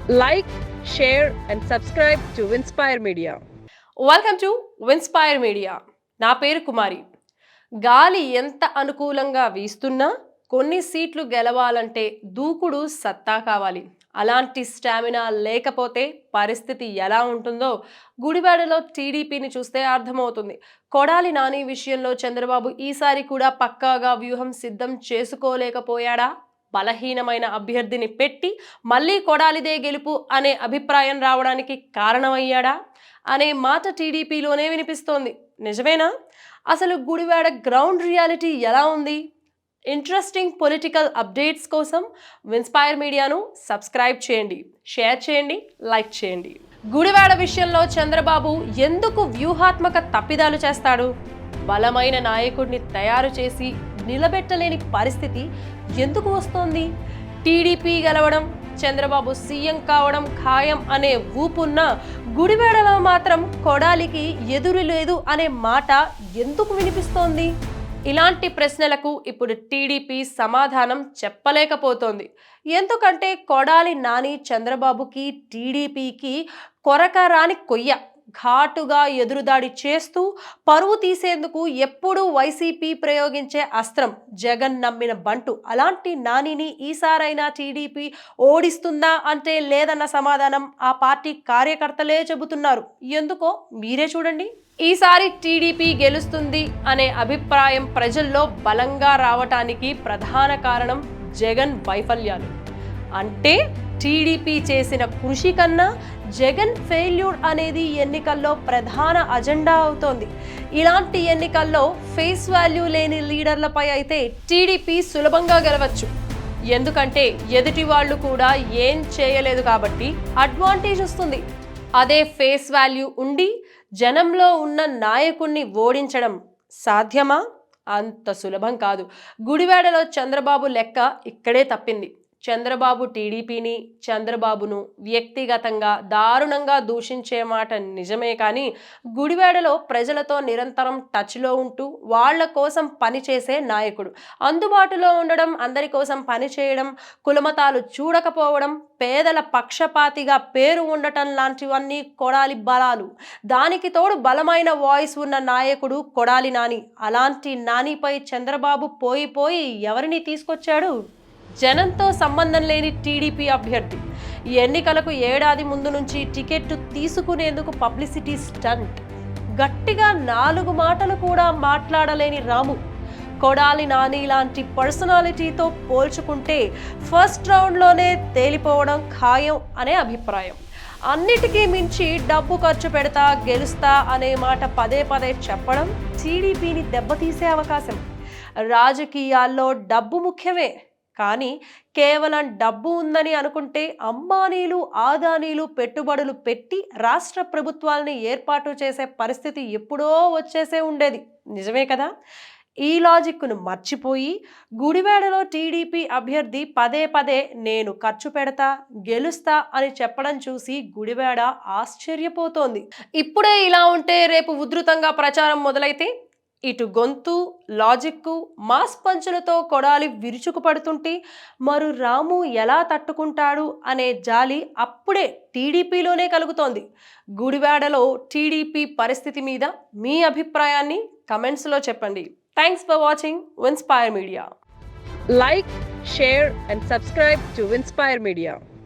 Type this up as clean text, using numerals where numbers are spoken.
Like, share, and subscribe to Winspire Media. Welcome to Winspire Media. నా పేరు కుమారి. గాలి ఎంత అనుకూలంగా వీస్తున్నా కొన్ని సీట్లు గెలవాలంటే దూకుడు సత్తా కావాలి. అలాంటి స్టామినా లేకపోతే పరిస్థితి ఎలా ఉంటుందో గుడివాడలో టీడీపీని చూస్తే అర్థమవుతుంది. కొడాలి నాని విషయంలో చంద్రబాబు ఈసారి కూడా పక్కాగా వ్యూహం సిద్ధం చేసుకోలేకపోయాడా? బలహీనమైన అభ్యర్థిని పెట్టి మళ్ళీ కొడాలిదే గెలుపు అనే అభిప్రాయం రావడానికి కారణమయ్యాడా అనే మాట టీడీపీలోనే వినిపిస్తోంది. నిజమేనా? అసలు గుడివాడ గ్రౌండ్ రియాలిటీ ఎలా ఉంది? ఇంట్రెస్టింగ్ పొలిటికల్ అప్డేట్స్ కోసం విన్స్పైర్ మీడియాను సబ్స్క్రైబ్ చేయండి, షేర్ చేయండి, లైక్ చేయండి. గుడివాడ విషయంలో చంద్రబాబు ఎందుకు వ్యూహాత్మక తప్పిదాలు చేస్తాడు? బలమైన నాయకుడిని తయారు చేసి నిలబెట్టలేని పరిస్థితి ఎందుకు వస్తోంది? టీడీపీ గెలవడం, చంద్రబాబు సీఎం కావడం ఖాయం అనే ఊపున్న గుడివాడలో మాత్రం కొడాలికి ఎదురు లేదు అనే మాట ఎందుకు వినిపిస్తోంది? ఇలాంటి ప్రశ్నలకు ఇప్పుడు టీడీపీ సమాధానం చెప్పలేకపోతోంది. ఎందుకంటే కొడాలి నాని చంద్రబాబుకి టీడీపీకి కొరకరాని కొయ్య. ఘాటుగా ఎదురుదాడి చేస్తూ పరువు తీసేందుకు ఎప్పుడూ వైసీపీ ప్రయోగించే అస్త్రం జగన్ నమ్మిన బంటు. అలాంటి నానిని ఈసారైనా టీడీపీ ఓడిస్తుందా అంటే లేదన్న సమాధానం ఆ పార్టీ కార్యకర్తలే చెబుతున్నారు. ఎందుకో మీరే చూడండి. ఈసారి టీడీపీ గెలుస్తుంది అనే అభిప్రాయం ప్రజల్లో బలంగా రావటానికి ప్రధాన కారణం జగన్ వైఫల్యాలు. అంటే టీడీపీ చేసిన కృషి కన్నా జగన్ ఫెయిల్యూర్ అనేది ఎన్నికల్లో ప్రధాన అజెండా అవుతోంది. ఇలాంటి ఎన్నికల్లో ఫేస్ వాల్యూ లేని లీడర్లపై అయితే టీడీపీ సులభంగా గెలవచ్చు. ఎందుకంటే ఎదుటి వాళ్ళు కూడా ఏం చేయలేదు కాబట్టి అడ్వాంటేజ్ వస్తుంది. అదే ఫేస్ వాల్యూ ఉండి జనంలో ఉన్న నాయకుణ్ణి ఓడించడం సాధ్యమా? అంత సులభం కాదు. గుడివాడలో చంద్రబాబు లెక్క ఇక్కడే తప్పింది. చంద్రబాబు టీడీపీని, చంద్రబాబును వ్యక్తిగతంగా దారుణంగా దూషించే మాట నిజమే, కానీ గుడివాడలో ప్రజలతో నిరంతరం టచ్లో ఉంటూ వాళ్ళ కోసం పనిచేసే నాయకుడు. అందుబాటులో ఉండడం, అందరి కోసం పనిచేయడం, కులమతాలు చూడకపోవడం, పేదల పక్షపాతిగా పేరు ఉండటం లాంటివన్నీ కొడాలి బలాలు. దానికి తోడు బలమైన వాయిస్ ఉన్న నాయకుడు కొడాలి నాని. అలాంటి నానిపై చంద్రబాబు పోయి ఎవరిని తీసుకొచ్చాడు? జనంతో సంబంధం లేని టీడీపీ అభ్యర్థి. ఈ ఎన్నికలకు ఏడాది ముందు నుంచి టికెట్ తీసుకునేందుకు పబ్లిసిటీ స్టంట్. గట్టిగా 4 మాటలు కూడా మాట్లాడలేని రాము. కొడాలి నాని లాంటి పర్సనాలిటీతో పోల్చుకుంటే ఫస్ట్ రౌండ్లోనే తేలిపోవడం ఖాయం అనే అభిప్రాయం. అన్నిటికీ మించి డబ్బు ఖర్చు పెడతా గెలుస్తా అనే మాట పదే చెప్పడం టీడీపీని దెబ్బతీసే అవకాశం. రాజకీయాల్లో డబ్బు ముఖ్యమే, కానీ కేవలం డబ్బు ఉందని అనుకుంటే అంబానీలు, ఆదానీలు పెట్టుబడులు పెట్టి రాష్ట్ర ప్రభుత్వాలని ఏర్పాటు చేసే పరిస్థితి ఎప్పుడో వచ్చేసే ఉండేది. నిజమే కదా? ఈ లాజిక్ను మర్చిపోయి గుడివాడలో టీడీపీ అభ్యర్థి పదే నేను ఖర్చు పెడతా గెలుస్తా అని చెప్పడం చూసి గుడివాడ ఆశ్చర్యపోతోంది. ఇప్పుడే ఇలా ఉంటే రేపు ఉధృతంగా ప్రచారం మొదలైతే ఇటు గొంతు, లాజిక్కు, మాస్ పంచులతో కొడాలి విరుచుకుపడుతుంటే మరు రాము ఎలా తట్టుకుంటాడు అనే జాలి అప్పుడే టీడీపీలోనే కలుగుతోంది. గుడివాడలో టీడీపీ పరిస్థితి మీద మీ అభిప్రాయాన్ని కమెంట్స్లో చెప్పండి. Thanks for watching Winspire Media. Like, share, and subscribe to Winspire Media.